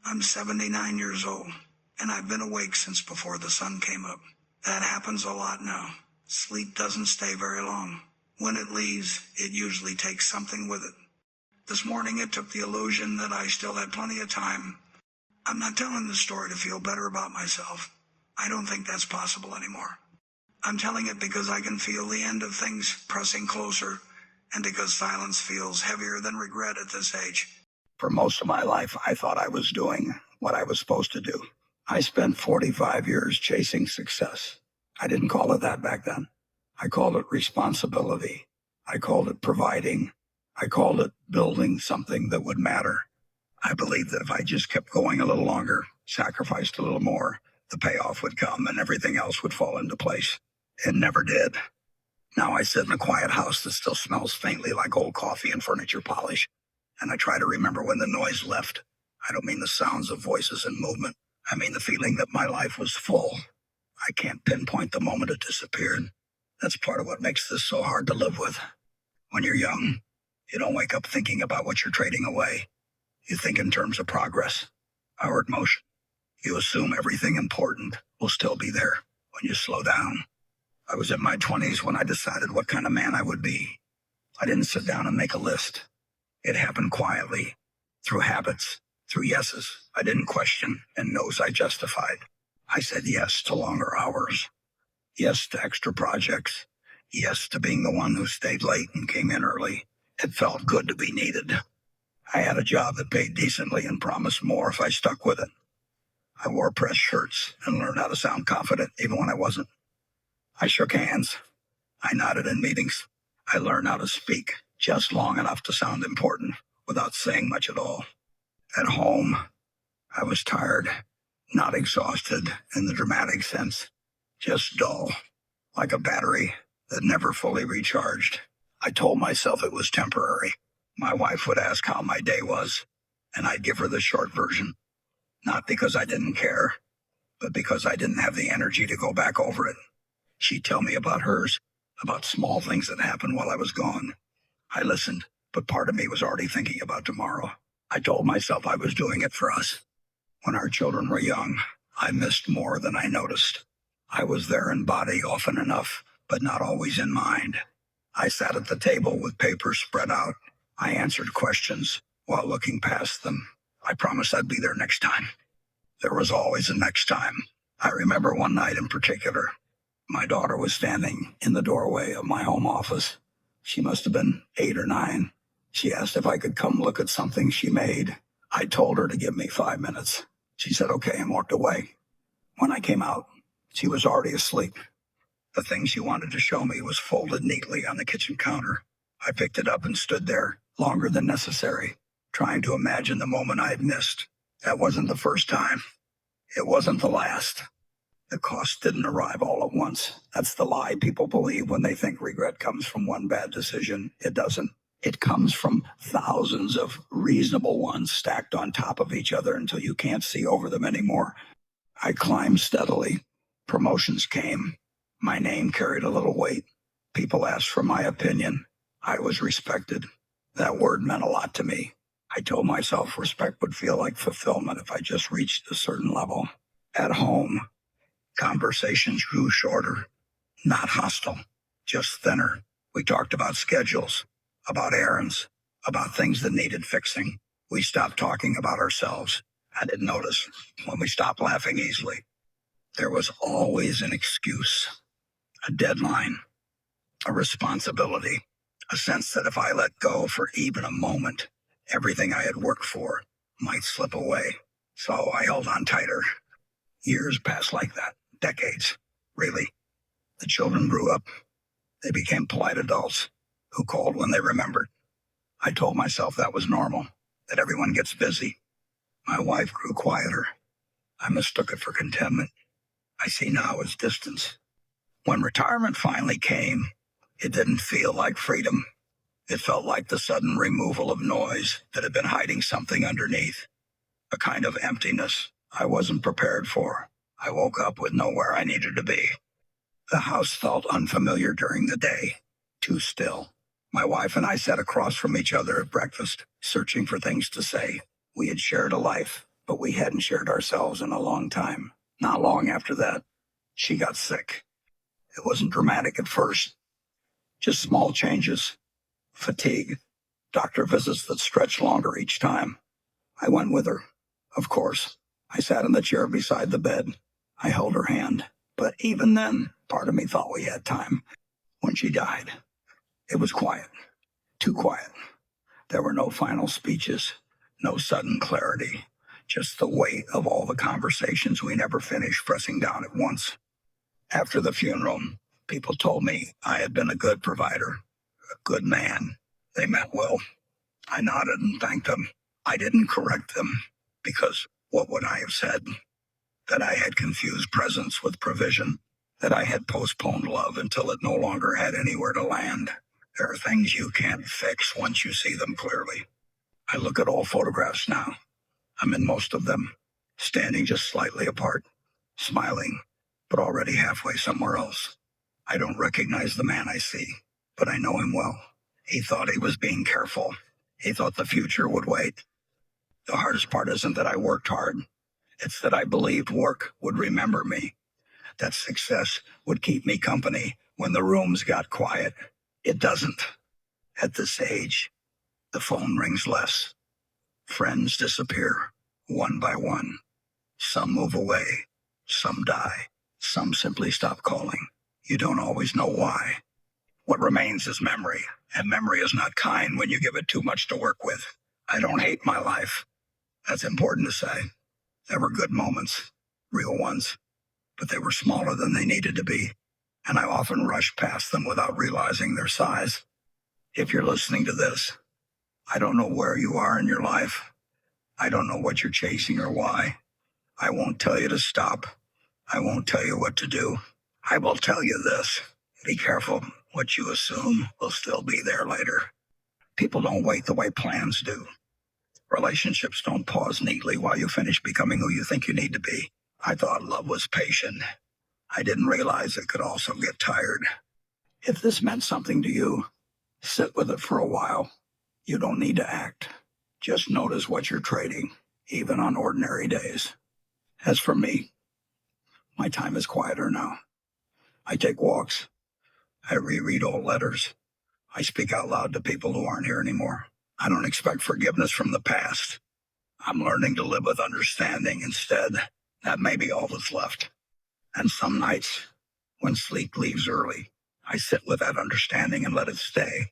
I'm 79 years old, and I've been awake since before the sun came up. That happens a lot now. Sleep doesn't stay very long. When it leaves, it usually takes something with it. This morning it took the illusion that I still had plenty of time. I'm not telling this story to feel better about myself. I don't think that's possible anymore. I'm telling it because I can feel the end of things pressing closer, and because silence feels heavier than regret at this age. For most of my life, I thought I was doing what I was supposed to do. I spent 45 years chasing success. I didn't call it that back then. I called it responsibility. I called it providing. I called it building something that would matter. I believed that if I just kept going a little longer, sacrificed a little more, the payoff would come and everything else would fall into place. It never did. Now I sit in a quiet house that still smells faintly like old coffee and furniture polish, and I try to remember when the noise left. I don't mean the sounds of voices and movement. I mean the feeling that my life was full. I can't pinpoint the moment it disappeared. That's part of what makes this so hard to live with. When you're young, you don't wake up thinking about what you're trading away. You think in terms of progress, forward motion. You assume everything important will still be there when you slow down. I was in my 20s when I decided what kind of man I would be. I didn't sit down and make a list. It happened quietly, through habits, through yeses I didn't question and no's I justified. I said yes to longer hours, yes to extra projects, yes to being the one who stayed late and came in early. It felt good to be needed. I had a job that paid decently and promised more if I stuck with it. I wore pressed shirts and learned how to sound confident even when I wasn't. I shook hands. I nodded in meetings. I learned how to speak just long enough to sound important without saying much at all. At home, I was tired, not exhausted in the dramatic sense, just dull, like a battery that never fully recharged. I told myself it was temporary. My wife would ask how my day was, and I'd give her the short version, not because I didn't care, but because I didn't have the energy to go back over it. She'd tell me about hers, about small things that happened while I was gone. I listened, but part of me was already thinking about tomorrow. I told myself I was doing it for us. When our children were young, I missed more than I noticed. I was there in body often enough, but not always in mind. I sat at the table with papers spread out. I answered questions while looking past them. I promised I'd be there next time. There was always a next time. I remember one night in particular. My daughter was standing in the doorway of my home office. She must have been 8 or 9. She asked if I could come look at something she made. I told her to give me 5 minutes. She said okay and walked away. When I came out, she was already asleep. The thing she wanted to show me was folded neatly on the kitchen counter. I picked it up and stood there, longer than necessary, trying to imagine the moment I had missed. That wasn't the first time. It wasn't the last. The cost didn't arrive all at once. That's the lie people believe when they think regret comes from one bad decision. It doesn't. It comes from thousands of reasonable ones stacked on top of each other until you can't see over them anymore. I climbed steadily. Promotions came. My name carried a little weight. People asked for my opinion. I was respected. That word meant a lot to me. I told myself respect would feel like fulfillment if I just reached a certain level. At home, conversations grew shorter, not hostile, just thinner. We talked about schedules, about errands, about things that needed fixing. We stopped talking about ourselves. I didn't notice when we stopped laughing easily. There was always an excuse, a deadline, a responsibility, a sense that if I let go for even a moment, everything I had worked for might slip away. So I held on tighter. Years passed like that. Decades, really. The children grew up. They became polite adults who called when they remembered. I told myself that was normal, that everyone gets busy. My wife grew quieter. I mistook it for contentment. I see now as distance. When retirement finally came, it didn't feel like freedom. It felt like the sudden removal of noise that had been hiding something underneath, a kind of emptiness I wasn't prepared for. I woke up with nowhere I needed to be. The house felt unfamiliar during the day, too still. My wife and I sat across from each other at breakfast, searching for things to say. We had shared a life, but we hadn't shared ourselves in a long time. Not long after that, she got sick. It wasn't dramatic at first, just small changes, fatigue, doctor visits that stretched longer each time. I went with her, of course. I sat in the chair beside the bed. I held her hand. But even then, part of me thought we had time. When she died, it was quiet, too quiet. There were no final speeches, no sudden clarity, just the weight of all the conversations we never finished pressing down at once. After the funeral, people told me I had been a good provider, a good man. They meant well. I nodded and thanked them. I didn't correct them, because what would I have said? That I had confused presence with provision, that I had postponed love until it no longer had anywhere to land. There are things you can't fix once you see them clearly. I look at all photographs now. I'm in most of them, standing just slightly apart, smiling, but already halfway somewhere else. I don't recognize the man I see, but I know him well. He thought he was being careful. He thought the future would wait. The hardest part isn't that I worked hard. It's that I believed work would remember me, that success would keep me company when the rooms got quiet. It doesn't. At this age, the phone rings less. Friends disappear, one by one. Some move away, some die, some simply stop calling. You don't always know why. What remains is memory, and memory is not kind when you give it too much to work with. I don't hate my life. That's important to say. There were good moments, real ones, but they were smaller than they needed to be, and I often rushed past them without realizing their size. If you're listening to this, I don't know where you are in your life. I don't know what you're chasing or why. I won't tell you to stop. I won't tell you what to do. I will tell you this. Be careful. What you assume will still be there later. People don't wait the way plans do. Relationships don't pause neatly while you finish becoming who you think you need to be. I thought love was patient. I didn't realize it could also get tired. If this meant something to you, sit with it for a while. You don't need to act. Just notice what you're trading, even on ordinary days. As for me, my time is quieter now. I take walks. I reread old letters. I speak out loud to people who aren't here anymore. I don't expect forgiveness from the past. I'm learning to live with understanding instead. That may be all that's left. And some nights, when sleep leaves early, I sit with that understanding and let it stay.